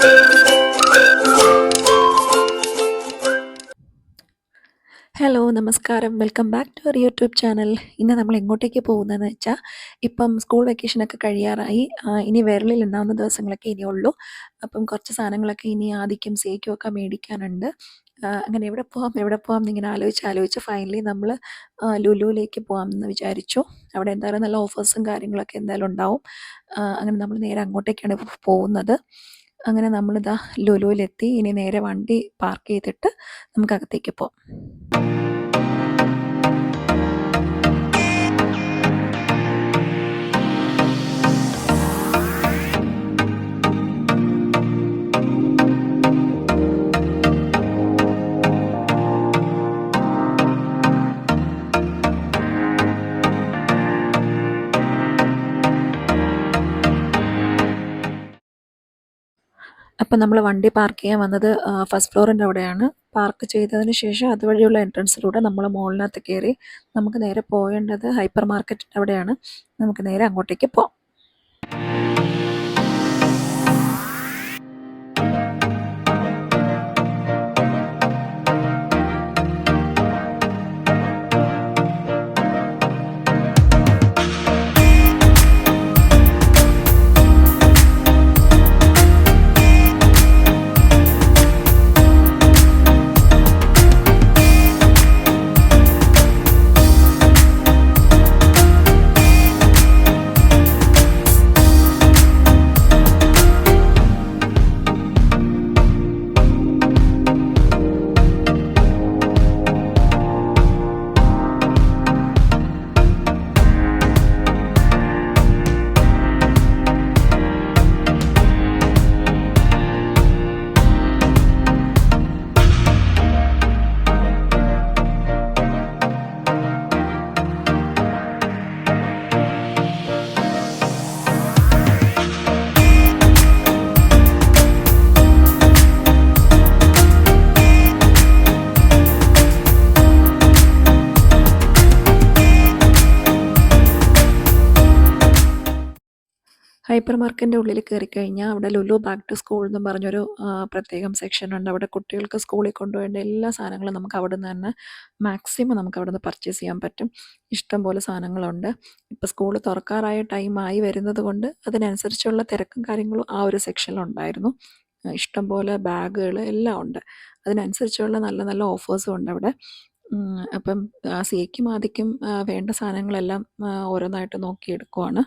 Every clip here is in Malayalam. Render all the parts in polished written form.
ഹലോ, നമസ്കാരം. Welcome back to our YouTube channel. ഇന്ന് നമ്മൾ എങ്ങോട്ടേക്ക് പോകുന്നതെന്ന് വെച്ചാൽ, ഇപ്പം സ്കൂൾ വെക്കേഷനൊക്കെ കഴിയാറായി. ഇനി വിരലിൽ എണ്ണാവുന്ന ദിവസങ്ങളൊക്കെ ഇനിയുള്ളൂ. അപ്പം കുറച്ച് സാധനങ്ങളൊക്കെ ഇനി ആദിക്കും സേക്കും ഒക്കെ മേടിക്കാനുണ്ട്. അങ്ങനെ എവിടെ പോകാം എന്നിങ്ങനെ ആലോചിച്ച് ഫൈനലി നമ്മൾ ലുലുവിലേക്ക് പോകാമെന്ന് വിചാരിച്ചു. അവിടെ എന്തായാലും നല്ല ഓഫേഴ്സും കാര്യങ്ങളൊക്കെ എന്തായാലും ഉണ്ടാവും. അങ്ങനെ നമ്മൾ നേരെ അങ്ങോട്ടേക്കാണ് പോകുന്നത്. അങ്ങനെ നമ്മളിതാ ലുലുവിലെത്തി. ഇനി നേരെ വണ്ടി പാർക്ക് ചെയ്തിട്ട് നമുക്ക് അകത്തേക്ക് പോകാം. അപ്പം നമ്മൾ വണ്ടി പാർക്ക് ചെയ്യാൻ വന്നത് ഫസ്റ്റ് ഫ്ലോറിൻ്റെ അവിടെയാണ്. പാർക്ക് ചെയ്തതിന് ശേഷം അതുവഴിയുള്ള എൻട്രൻസിലൂടെ നമ്മൾ മുകളിനകത്ത് കയറി നമുക്ക് നേരെ പോകേണ്ടത് ഹൈപ്പർ മാർക്കറ്റിൻ്റെ അവിടെയാണ്. നമുക്ക് നേരെ അങ്ങോട്ടേക്ക് പോകാം. ഹൈപ്പർ മാർക്കറ്റിൻ്റെ ഉള്ളിൽ കയറിക്കഴിഞ്ഞാൽ അവിടെ ലുലു ബാക്ക് ടു സ്കൂൾ എന്നും പറഞ്ഞൊരു പ്രത്യേകം സെക്ഷനുണ്ട്. അവിടെ കുട്ടികൾക്ക് സ്കൂളിൽ കൊണ്ടുപോകേണ്ട എല്ലാ സാധനങ്ങളും നമുക്ക് അവിടെ നിന്ന് തന്നെ മാക്സിമം നമുക്ക് അവിടെ നിന്ന് പർച്ചേസ് ചെയ്യാൻ പറ്റും. ഇഷ്ടംപോലെ സാധനങ്ങളുണ്ട്. ഇപ്പോൾ സ്കൂൾ തുറക്കാറായ ടൈമായി വരുന്നത് കൊണ്ട് അതിനനുസരിച്ചുള്ള തിരക്കും കാര്യങ്ങളും ആ ഒരു സെക്ഷനിലുണ്ടായിരുന്നു. ഇഷ്ടംപോലെ ബാഗുകൾ എല്ലാം ഉണ്ട്. അതിനനുസരിച്ചുള്ള നല്ല നല്ല ഓഫേഴ്സും ഉണ്ട് അവിടെ. അപ്പം സിയയ്ക്കും ആദിക്കും വേണ്ട സാധനങ്ങളെല്ലാം ഓരോന്നായിട്ട് നോക്കിയെടുക്കുവാണ്.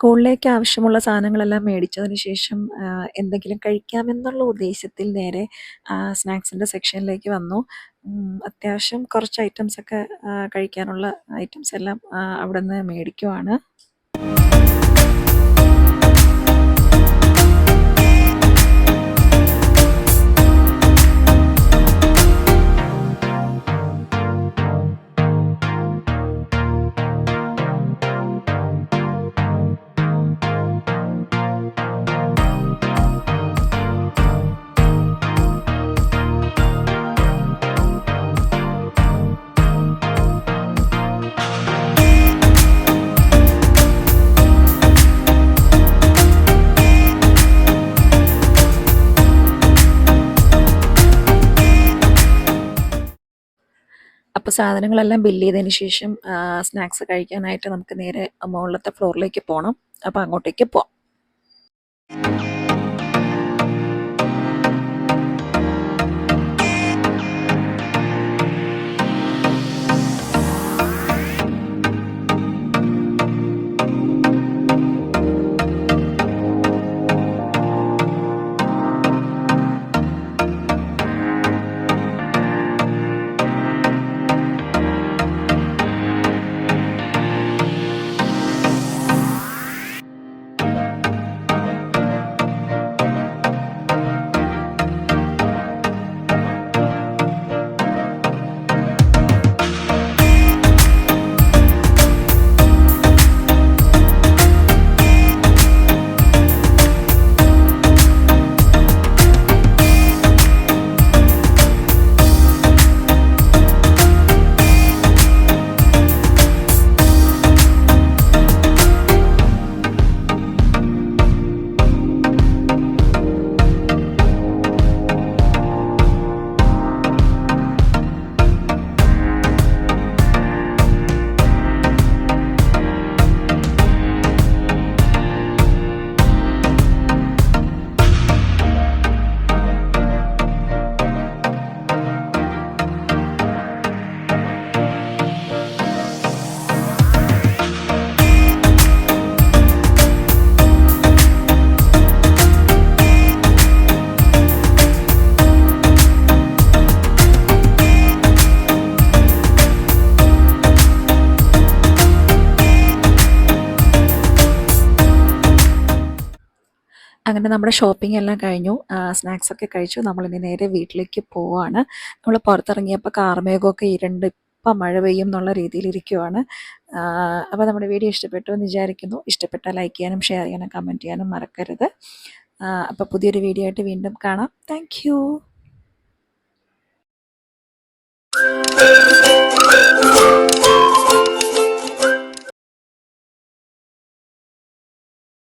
സ്കൂളിലേക്ക് ആവശ്യമുള്ള സാധനങ്ങളെല്ലാം മേടിച്ചതിന് ശേഷം എന്തെങ്കിലും കഴിക്കാമെന്നുള്ള ഉദ്ദേശത്തിൽ നേരെ സ്നാക്സിൻ്റെ സെക്ഷനിലേക്ക് വന്നു. അത്യാവശ്യം കുറച്ച് ഐറ്റംസൊക്കെ കഴിക്കാനുള്ള ഐറ്റംസ് എല്ലാം അവിടുന്ന് മേടിക്കുവാണ്. അപ്പോൾ സാധനങ്ങളെല്ലാം ബില്ല് ചെയ്തതിന് ശേഷം സ്നാക്സ് കഴിക്കാനായിട്ട് നമുക്ക് നേരെ മുകളിലത്തെ ഫ്ലോറിലേക്ക് പോകണം. അപ്പോൾ അങ്ങോട്ടേക്ക് പോവാം. അങ്ങനെ നമ്മുടെ ഷോപ്പിംഗ് എല്ലാം കഴിഞ്ഞു. സ്നാക്സൊക്കെ കഴിച്ചു. നമ്മളിനി നേരെ വീട്ടിലേക്ക് പോവുകയാണ്. നമ്മൾ പുറത്തിറങ്ങിയപ്പോൾ കാർമേഘമൊക്കെ ഇരുണ്ട് ഇപ്പം മഴ പെയ്യും എന്നുള്ള രീതിയിലിരിക്കുവാണ്. അപ്പോൾ നമ്മുടെ വീഡിയോ ഇഷ്ടപ്പെട്ടു എന്ന് വിചാരിക്കുന്നു. ഇഷ്ടപ്പെട്ടാൽ ലൈക്ക് ചെയ്യാനും ഷെയർ ചെയ്യാനും കമൻറ്റ് ചെയ്യാനും മറക്കരുത്. അപ്പോൾ പുതിയൊരു വീഡിയോ ആയിട്ട് വീണ്ടും കാണാം. താങ്ക്